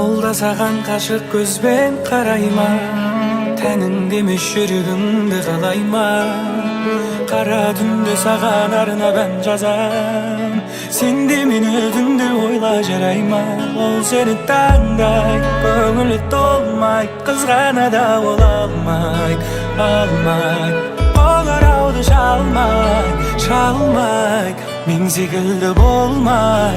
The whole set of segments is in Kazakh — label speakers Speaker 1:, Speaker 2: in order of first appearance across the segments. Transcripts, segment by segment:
Speaker 1: Жолда саған қашық көзбен қарайма, тәніңде емес жүрегіңді қалайма. Қара түнде саған арнап ән жазам, сен де мені түнде ойла жарайма. Ол сені таңдай, көңілі толмай, қызғана да ол алмай. Қоңырауды шалмай, мен секілді болмай.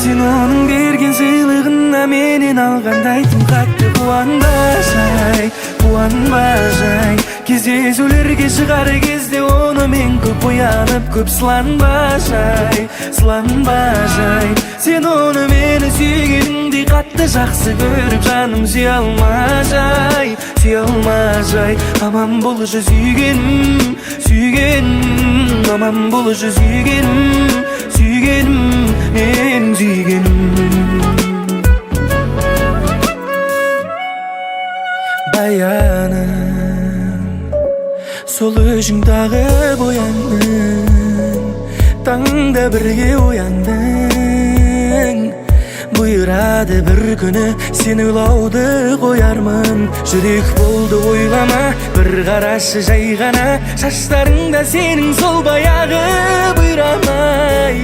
Speaker 1: Сен оның берген сыйлығына менен алғандай тым қатты қуанба жай. Кездесулерге шығар кезде оны мен көп оянып, көп сыланба жай. Сен оны мені сүйгеніңдей қатты жақсы көріп, жаным сүйе алма жай. Аман болшы сүйгенім, аман болшы сүйгенім, менің сүйгенім. Баяным, сол өзің тағып ояндың, таңда бірге ояндың. Бұйырады бір күні сен ойлауды қоярмын. Жүрек болды ойлама, бір қарашы жай ғана. Шаштарыңда сенің сол баяғы бұйрамай.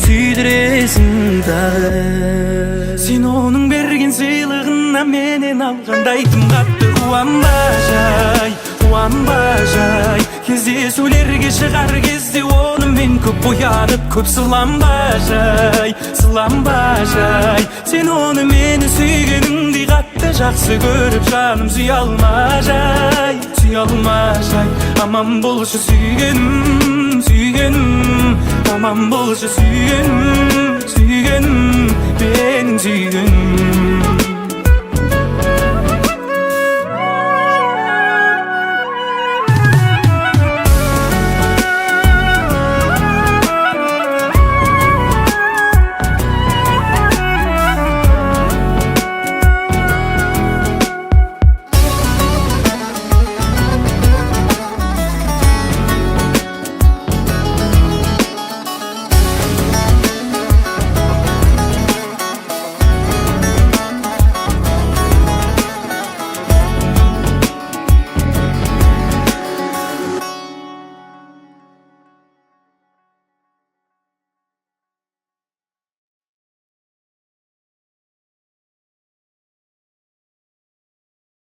Speaker 1: Күйдіресің тағы. Сен оның берген сыйлығына менен алғандай тым қатты қуанба жай. Кездесулерге шығар кезде оны мен көп оянып, көп сыланба жай. Сен оны мені сүйгеніңдей қатты жақсы көріп, жаным сүйе алма жай. Аман болшы сүйгенім, аман болшы сүйгенім, менің сүйгенім.